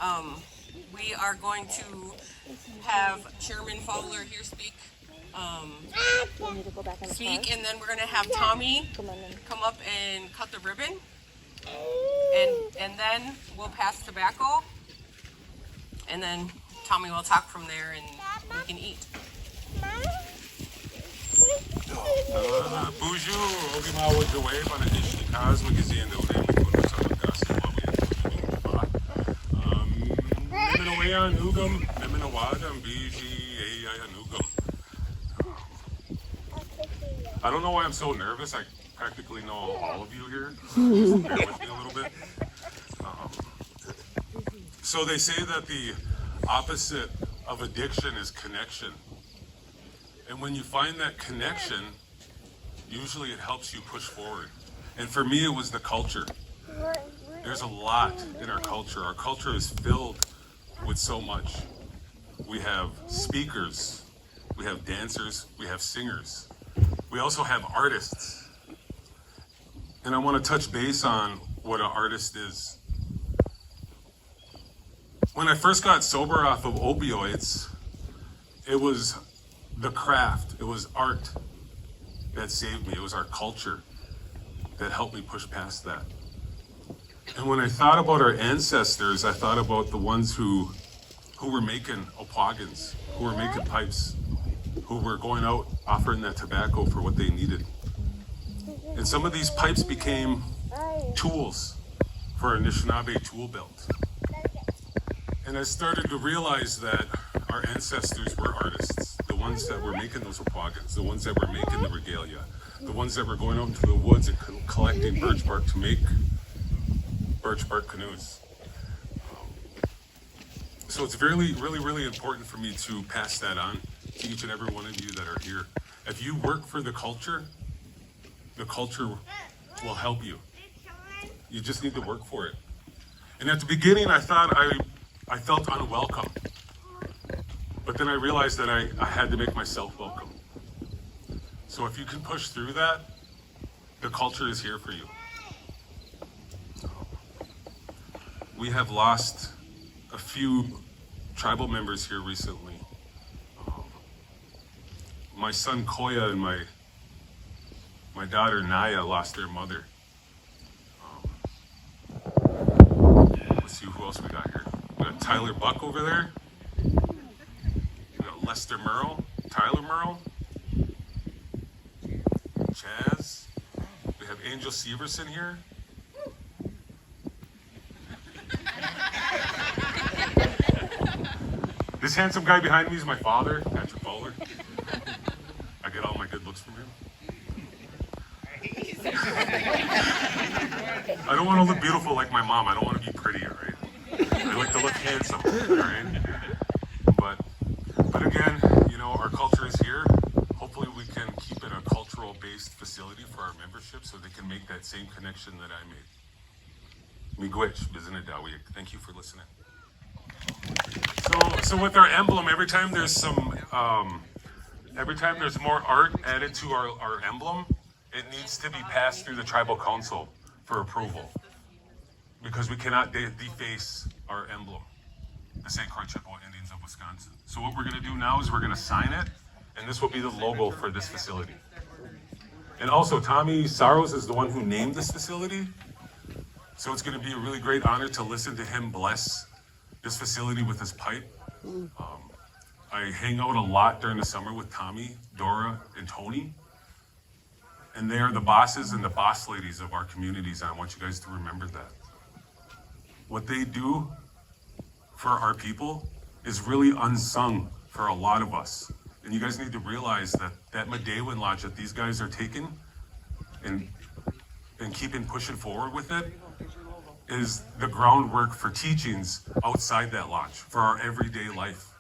We are going to have Chairman Fowler here speak, and then we're going to have Tommy come up and cut the ribbon, and then we'll pass tobacco, and then Tommy will talk from there, and we can eat. Bonjour, hoje mal hoje away para este caso que se anda olhando por o seu gasto Lemon away on Ugam, lemon awad on BG on Ugam. I don't know why I'm so nervous. I practically know all of you here. So just bear with me a little bit. So they say that the opposite of addiction is connection. And when you find that connection, usually it helps you push forward. And for me, it was the culture. There's a lot in our culture. Our culture is filled with so much. We have speakers, we have dancers, we have singers. We also have artists. And I want to touch base on what an artist is. When I first got sober off of opioids, it was the craft, it was art that saved me. It was our culture that helped me push past that. And when I thought about our ancestors, I thought about the ones who were making opagans, who were making pipes, who were going out offering that tobacco for what they needed. And some of these pipes became tools for our Anishinaabe tool belt. And I started to realize that our ancestors were artists, the ones that were making those opagans, the ones that were making the regalia, the ones that were going out into the woods and collecting birch bark to make birch bark canoes. So it's really, really, really important for me to pass that on to each and every one of you that are here. If you work for the culture will help you. You just need to work for it. And at the beginning, I thought I felt unwelcome. But then I realized that I had to make myself welcome. So if you can push through that, the culture is here for you. We have lost a few tribal members here recently. My son Koya and my daughter Naya lost their mother. Let's see who else we got here. We got Tyler Buck over there. We got Lester Merle, Tyler Merle, Chaz. We have Angel Severson here. This handsome guy behind me is my father, Patrick Fowler. I get all my good looks from him. I don't want to look beautiful like my mom. I don't want to be pretty, all right? I like to look handsome, all right? But again, you know, our culture is here. Hopefully we can keep it a cultural-based facility for our membership so they can make that same connection that I made. Miigwech, Bizinadawi. Thank you for listening. So with our emblem, every time there's more art added to our emblem, it needs to be passed through the tribal council for approval, because we cannot deface our emblem, the St. Croix Chippewa Indians of Wisconsin. So what we're going to do now is we're going to sign it, and this will be the logo for this facility. And also, Tommy Saros is the one who named this facility, so it's going to be a really great honor to listen to him bless this facility with his pipe. I hang out a lot during the summer with Tommy, Dora, and Tony. And they are the bosses and the boss ladies of our communities. I want you guys to remember that. What they do for our people is really unsung for a lot of us. And you guys need to realize that that Medewan Lodge that these guys are taking and keeping pushing forward with it is the groundwork for teachings outside that lodge, for our everyday life.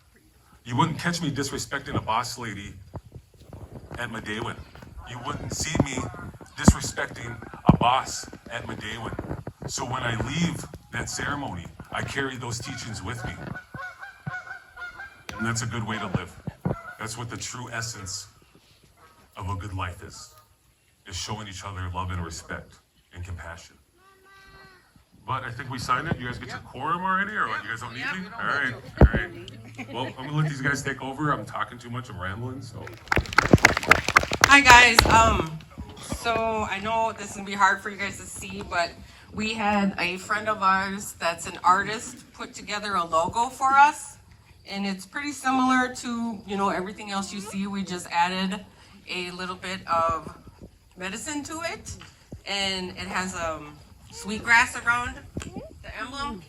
You wouldn't catch me disrespecting a boss lady at Medewan. You wouldn't see me disrespecting a boss at Medewan. So when I leave that ceremony, I carry those teachings with me. And that's a good way to live. That's what the true essence of a good life is showing each other love and respect and compassion. But I think we signed it. You guys get to quorum already, or what? You guys don't need me? All right, all right. Well, I'm gonna let these guys take over. I'm talking too much. I'm rambling, so. Hi guys. So I know this is gonna be hard for you guys to see, but we had a friend of ours that's an artist put together a logo for us, and it's pretty similar to, you know, everything else you see. We just added a little bit of medicine to it, and it has sweetgrass around the emblem.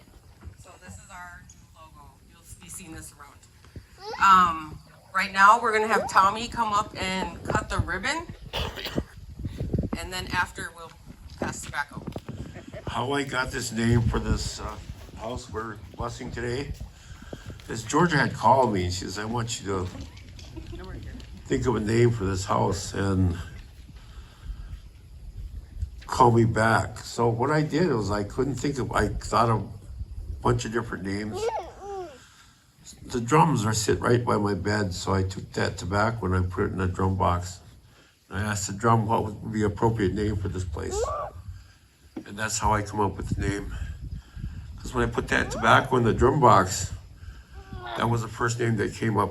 So this is our new logo. You'll be seeing this around. Right now we're gonna have Tommy come up and cut the ribbon, and then after we'll pass tobacco. How I got this name for this house we're blessing today is Georgia had called me and she says, I want you to think of a name for this house and call me back. So what I did was I thought of a bunch of different names. The drums are sit right by my bed, so I took that tobacco and I put it in a drum box. And I asked the drum what would be an appropriate name for this place. And that's how I come up with the name. Because when I put that tobacco in the drum box, that was the first name that came up.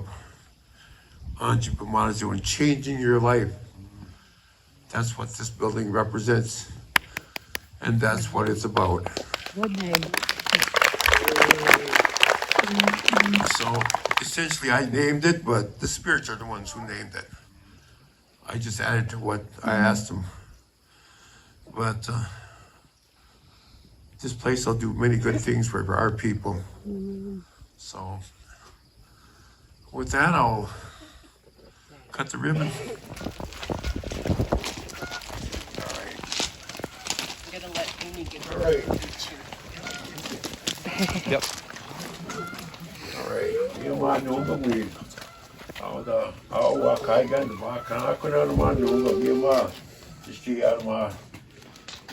Anji Pamanazu, and changing your life. That's what this building represents. And that's what it's about. Good name. So essentially I named it, but the spirits are the ones who named it. I just added to what I asked them. But this place will do many good things for our people. So with that, I'll cut the ribbon. I'm gonna let Amy get her. All right. Yep. All right. You want to know the weed. How kaigan the ba kana kuna no man no no be ma. Just out ma.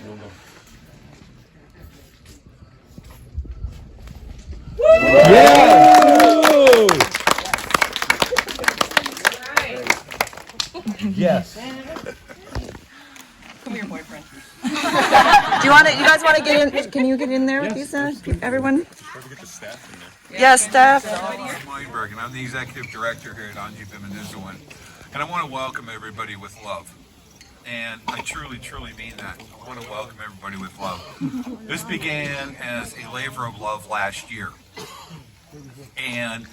No. Yes. Come here, boyfriend. Do you want to? You guys want to get in? Can you get in there with these? Everyone? Get the staff in there. Yes, staff. Weinberg, and I'm the executive director here at Anji Bimanizuan. And I want to welcome everybody with love. And I truly, truly mean that. I want to welcome everybody with love. This began as a labor of love last year. And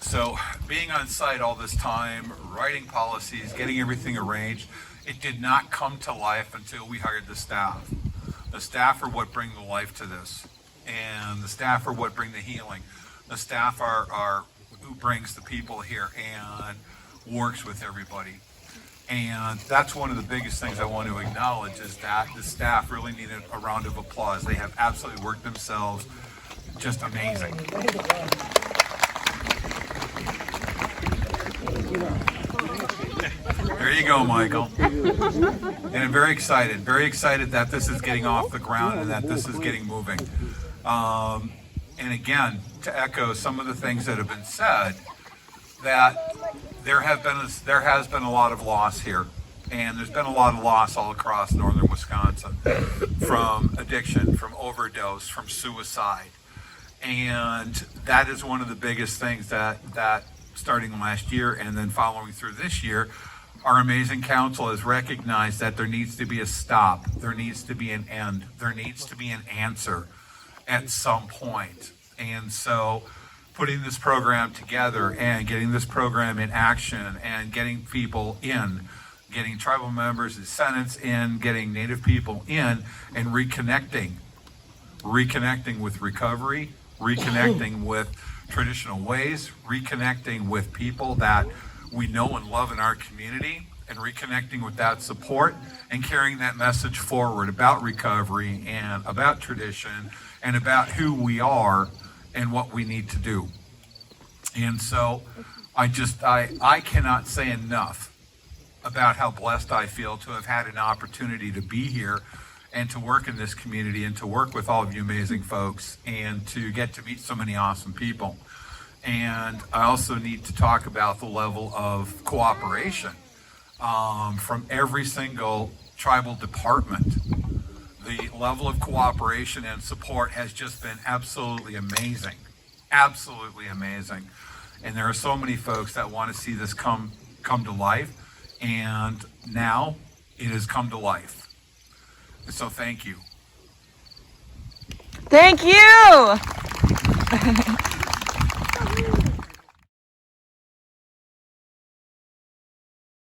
so being on site all this time, writing policies, getting everything arranged, it did not come to life until we hired the staff. The staff are what bring the life to this. And the staff are what bring the healing. The staff are who brings the people here and works with everybody. And that's one of the biggest things I want to acknowledge is that the staff really needed a round of applause. They have absolutely worked themselves just amazing. There you go, Michael. And I'm very excited that this is getting off the ground and that this is getting moving. And again, to echo some of the things that have been said, that there has been a lot of loss here, and there's been a lot of loss all across northern Wisconsin, from addiction, from overdose, from suicide, and that is one of the biggest things that starting last year and then following through this year, our amazing council has recognized that there needs to be a stop, there needs to be an end, there needs to be an answer at some point. And so putting this program together and getting this program in action and getting people in, getting tribal members and senates in, getting Native people in, and reconnecting with recovery, reconnecting with traditional ways, reconnecting with people that we know and love in our community, and reconnecting with that support and carrying that message forward about recovery and about tradition and about who we are and what we need to do. And so I cannot say enough about how blessed I feel to have had an opportunity to be here and to work in this community and to work with all of you amazing folks and to get to meet so many awesome people. And I also need to talk about the level of cooperation from every single tribal department the level of cooperation and support has just been absolutely amazing. Absolutely amazing. And there are so many folks that want to see this come to life. And now it has come to life. So thank you. Thank you.